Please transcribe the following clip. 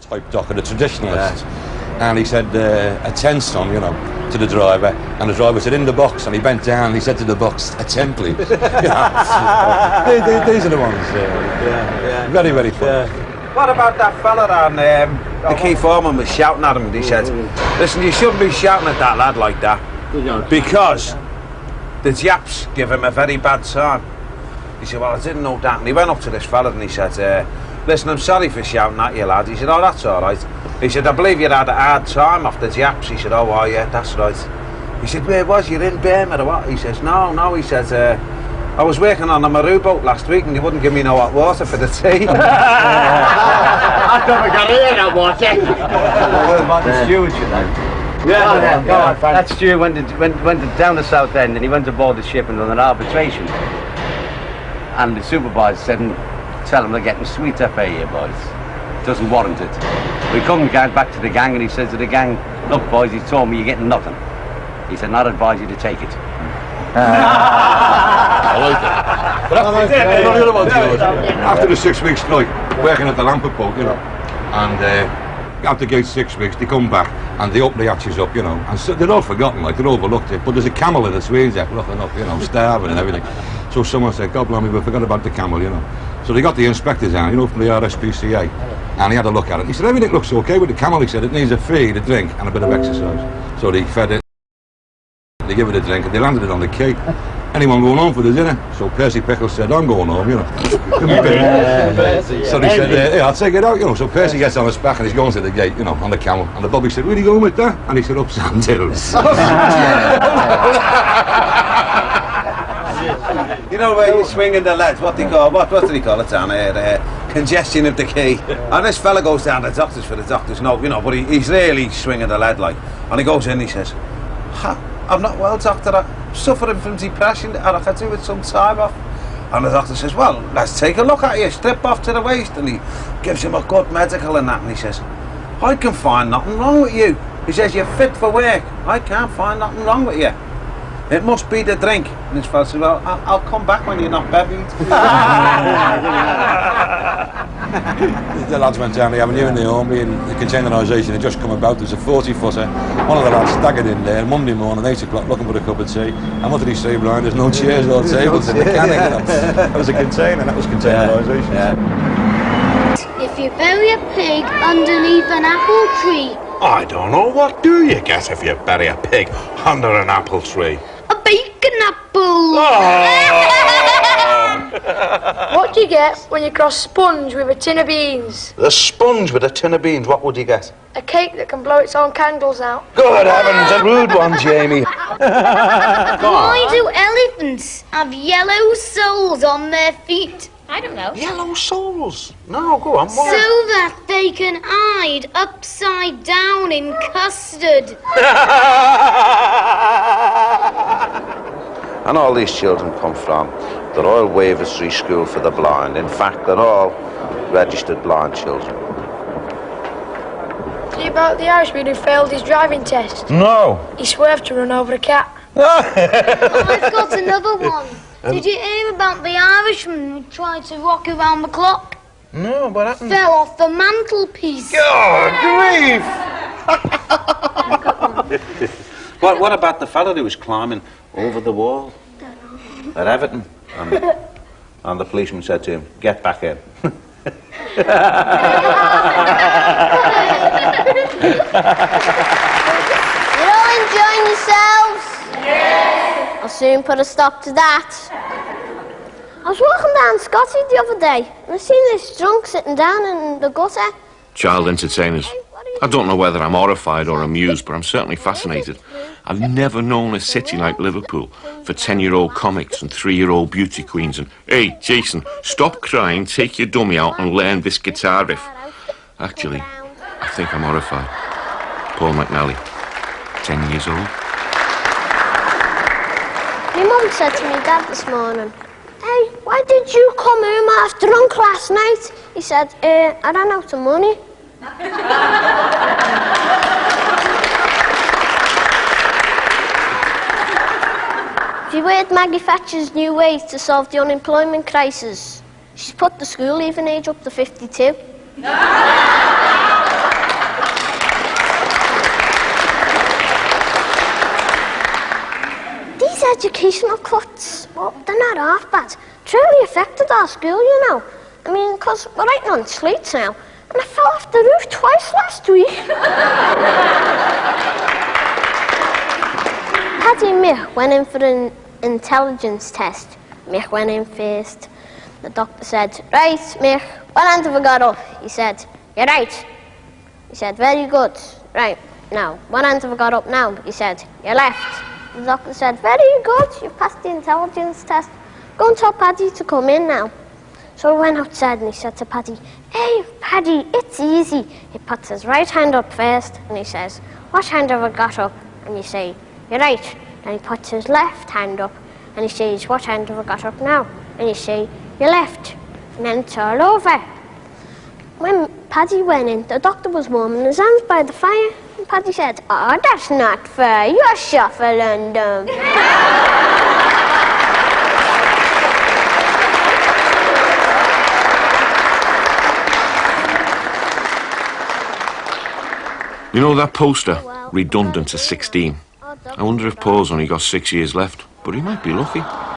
Type docker, the traditionalist, and he said a 10-son, you know, to the driver, and the driver said in the box, and he bent down and he said to the box, a 10 please. These are the ones. Very, very fun. Yeah. What about that fella down there? The key foreman was shouting at him, and he said, listen, you shouldn't be shouting at that lad like that, because the Japs give him a very bad time. He said, well, I didn't know that. And he went up to this fella and he said, listen, I'm sorry for shouting at you, lad. He said, oh, that's all right. He said, I believe you'd had a hard time off the Japs. He said, oh, well, yeah, that's right. He said, where was you, in Burma or what? He says, no, he says, I was working on a Maru boat last week and they wouldn't give me no hot water for the tea. I thought we got here that water. What about the stewards, you know? Yeah, go on, that steward went down the south end and he went aboard the ship and done an arbitration. And the supervisor said, tell them they're getting sweeter pay here, boys. Doesn't warrant it. We come back to the gang and he says to the gang, look, boys, he's told me you're getting nothing. He said, I'd advise you to take it. I like that. But after the 6 weeks strike, working at the Lampert boat, you know, and after gate 6 weeks, they come back and they open the hatches up, you know, and so they're all forgotten, like they're overlooked it. But there's a camel in the Swains deck looking up, you know, starving and everything. So someone said, God blimey, we forgot about the camel, you know. So they got the inspectors down, you know, from the RSPCA, and he had a look at it. He said, everything looks okay with the camel. He said, it needs a feed, a drink, and a bit of exercise. So they fed it, they give it a drink, and they landed it on the quay. Anyone going home for the dinner? So Percy Pickles said, I'm going home, you know. So they said, yeah, I'll take it out, you know. So Percy gets on his back and he's going to the gate, you know, on the camel. And the bobby said, where are you going with that? And he said, up Sand Hills. You know where you're swinging the legs, what do they call it down here? Congestion of the quay. And this fella goes down to the doctors for the doctor's note, you know, but he's really swinging the lead, like. And he goes in and he says, I'm not well, doctor, I'm suffering from depression and I could do with some time off. And the doctor says, well, let's take a look at you, strip off to the waist. And he gives him a good medical and that, and he says, I can find nothing wrong with you. He says, you're fit for work. I can't find nothing wrong with you. It must be the drink. And this fella says, well, I'll come back when you're not bevied. The lads went down the avenue in the Army and the containerisation had just come about. There's a 40-footer. One of the lads staggered in there Monday morning, 8 o'clock, looking for a cup of tea. And what did he say, Brian? There's no chairs or tables in the canning. That was a container, that was containerisation. Yeah. If you bury a pig underneath an apple tree. I don't know, what do you get if you bury a pig under an apple tree? A bacon apple! Oh. What do you get when you cross sponge with a tin of beans? The sponge with a tin of beans, what would you get? A cake that can blow its own candles out. Good heavens, a rude one, Jamie. Why do elephants have yellow soles on their feet? I don't know. Yellow soles? No, go on, So that they can hide upside down in custard. And all these children come from the Royal Waversley School for the Blind. In fact, they're all registered blind children. Did you hear about the Irishman who failed his driving test? No. He swerved to run over a cat. I've got another one. Did you hear about the Irishman who tried to rock around the clock? No, what happened? Fell off the mantelpiece. God, grief! What about the fella who was climbing over the wall at Everton? And the policeman said to him, get back in. You all enjoying yourselves? Yes. I'll soon put a stop to that. I was walking down Scotty the other day and I seen this drunk sitting down in the gutter. Child entertainers. I don't know whether I'm horrified or amused, but I'm certainly fascinated. I've never known a city like Liverpool for 10-year-old comics and 3-year-old beauty queens and, hey, Jason, stop crying, take your dummy out and learn this guitar riff. Actually, I think I'm horrified. Paul McNally, 10 years old. My mum said to me dad this morning, hey, why did you come home half drunk last night? He said, I ran out of money. Have you heard Maggie Thatcher's new way to solve the unemployment crisis? She's put the school leaving age up to 52. educational cuts, well, they're not half bad. It's really affected our school, you know. I mean, because we're writing on slates now, and I fell off the roof twice last week. Paddy and Mick went in for an intelligence test. Mick went in first. The doctor said, right, Mick, what hand have I got up? He said, you're right. He said, very good. Right, now, what hand have I got up now? He said, your left. The doctor said, very good, you've passed the intelligence test. Go and tell Paddy to come in now. So he went outside and he said to Paddy, hey, Paddy, it's easy. He puts his right hand up first and he says, what hand have I got up? And you say, you're right. Then he puts his left hand up and he says, what hand have I got up now? And you say, your left. And then it's all over. When Paddy went in, the doctor was warming his hands by the fire. And Paddy said, oh, that's not fair. You're shuffling them. You know that poster, redundant to 16? I wonder if Paul's only got 6 years left, but he might be lucky.